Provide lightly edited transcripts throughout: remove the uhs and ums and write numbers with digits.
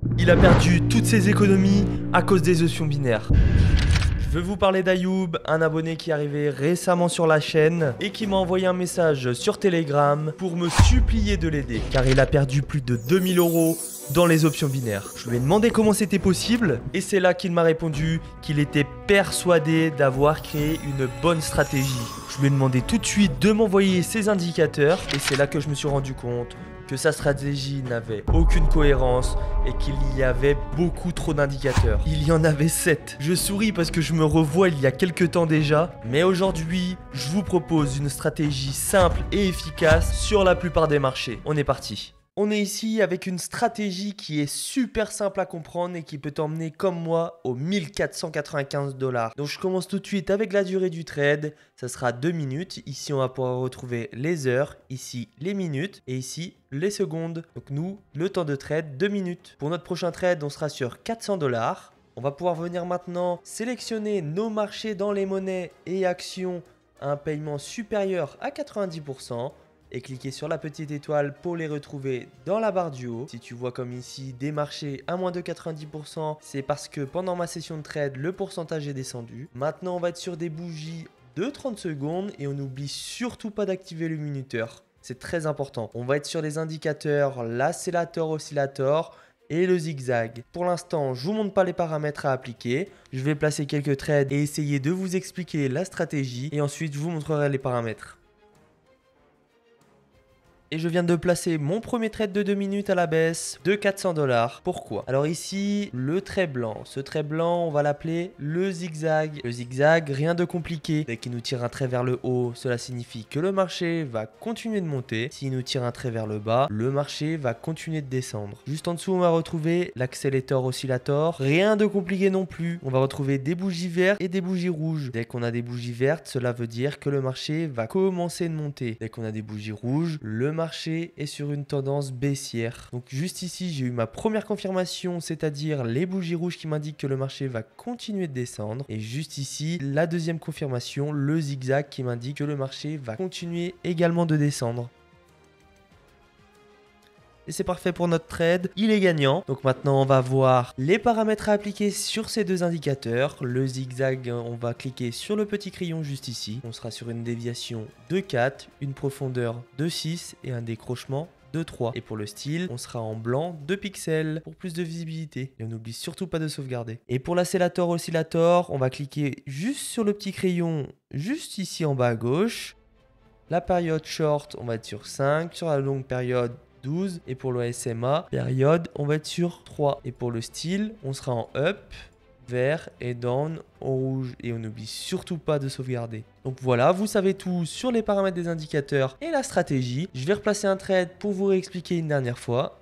Il a perdu toutes ses économies à cause des options binaires. Je veux vous parler d'Ayoub, un abonné qui est arrivé récemment sur la chaîne et qui m'a envoyé un message sur Telegram pour me supplier de l'aider car il a perdu plus de 2000 € dans les options binaires. Je lui ai demandé comment c'était possible et c'est là qu'il m'a répondu qu'il était persuadé d'avoir créé une bonne stratégie. Je lui ai demandé tout de suite de m'envoyer ses indicateurs et c'est là que je me suis rendu compte que sa stratégie n'avait aucune cohérence et qu'il y avait beaucoup trop d'indicateurs. Il y en avait 7. Je souris parce que je me revois il y a quelques temps déjà, mais aujourd'hui, je vous propose une stratégie simple et efficace sur la plupart des marchés. On est parti. On est ici avec une stratégie qui est super simple à comprendre et qui peut t'emmener comme moi aux 1495 $. Donc je commence tout de suite avec la durée du trade. Ça sera 2 minutes. Ici, on va pouvoir retrouver les heures. Ici, les minutes. Et ici, les secondes. Donc nous, le temps de trade, 2 minutes. Pour notre prochain trade, on sera sur 400 $. On va pouvoir venir maintenant sélectionner nos marchés dans les monnaies et actions à un paiement supérieur à 90%. Et cliquer sur la petite étoile pour les retrouver dans la barre du haut. Si tu vois comme ici des marchés à moins de 90%, c'est parce que pendant ma session de trade, le pourcentage est descendu. Maintenant, on va être sur des bougies de 30 secondes et on n'oublie surtout pas d'activer le minuteur. C'est très important. On va être sur les indicateurs, l'Accelerator, Oscillator et le zigzag. Pour l'instant, je ne vous montre pas les paramètres à appliquer. Je vais placer quelques trades et essayer de vous expliquer la stratégie et ensuite je vous montrerai les paramètres. Et je viens de placer mon premier trade de 2 minutes à la baisse de 400 $. Pourquoi? Alors ici, le trait blanc. Ce trait blanc, on va l'appeler le zigzag. Le zigzag, rien de compliqué. Dès qu'il nous tire un trait vers le haut, cela signifie que le marché va continuer de monter. S'il nous tire un trait vers le bas, le marché va continuer de descendre. Juste en dessous, on va retrouver l'Accelerator Oscillator. Rien de compliqué non plus. On va retrouver des bougies vertes et des bougies rouges. Dès qu'on a des bougies vertes, cela veut dire que le marché va commencer de monter. Dès qu'on a des bougies rouges, le marché est sur une tendance baissière. Donc juste ici, j'ai eu ma première confirmation, c'est-à-dire les bougies rouges qui m'indiquent que le marché va continuer de descendre. Et juste ici, la deuxième confirmation, le zigzag qui m'indique que le marché va continuer également de descendre. Et c'est parfait pour notre trade, il est gagnant. Donc maintenant on va voir les paramètres à appliquer sur ces deux indicateurs. Le zigzag, on va cliquer sur le petit crayon juste ici. On sera sur une déviation de 4, une profondeur de 6 et un décrochement de 3. Et pour le style, on sera en blanc 2 pixels pour plus de visibilité. Et on n'oublie surtout pas de sauvegarder. Et pour l'Accelerator Oscillator, on va cliquer juste sur le petit crayon juste ici en bas à gauche. La période short, on va être sur 5. Sur la longue période, 12. Et pour le SMA, période, on va être sur 3. Et pour le style, on sera en up, vert et down en rouge. Et on n'oublie surtout pas de sauvegarder. Donc voilà, vous savez tout sur les paramètres des indicateurs et la stratégie. Je vais replacer un trade pour vous réexpliquer une dernière fois.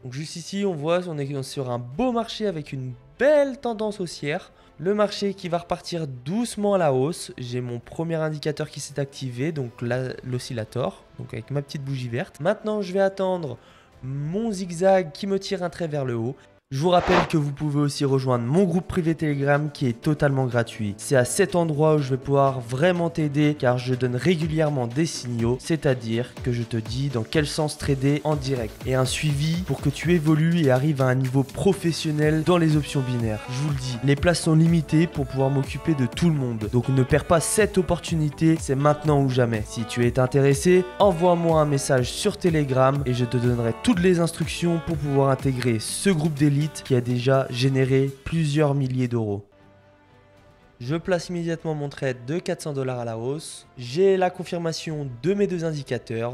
Donc juste ici, on voit on est sur un beau marché avec une belle tendance haussière. Le marché qui va repartir doucement à la hausse. J'ai mon premier indicateur qui s'est activé, donc l'oscillator, donc avec ma petite bougie verte. Maintenant, je vais attendre mon zigzag qui me tire un trait vers le haut. Je vous rappelle que vous pouvez aussi rejoindre mon groupe privé Telegram qui est totalement gratuit. C'est à cet endroit où je vais pouvoir vraiment t'aider car je donne régulièrement des signaux, c'est-à-dire que je te dis dans quel sens trader en direct et un suivi pour que tu évolues et arrives à un niveau professionnel dans les options binaires. Je vous le dis, les places sont limitées pour pouvoir m'occuper de tout le monde. Donc ne perds pas cette opportunité, c'est maintenant ou jamais. Si tu es intéressé, envoie-moi un message sur Telegram et je te donnerai toutes les instructions pour pouvoir intégrer ce groupe d'élite qui a déjà généré plusieurs milliers d'euros. Je place immédiatement mon trade de 400 $ à la hausse. J'ai la confirmation de mes deux indicateurs.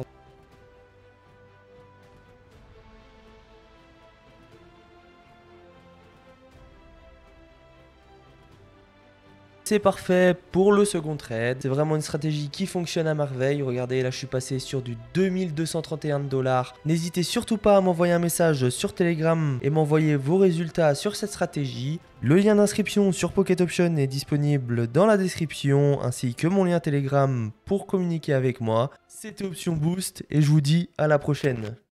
C'est parfait pour le second trade. C'est vraiment une stratégie qui fonctionne à merveille. Regardez, là je suis passé sur du 2231 $. N'hésitez surtout pas à m'envoyer un message sur Telegram et m'envoyer vos résultats sur cette stratégie. Le lien d'inscription sur Pocket Option est disponible dans la description ainsi que mon lien Telegram pour communiquer avec moi. C'était Option Boost et je vous dis à la prochaine.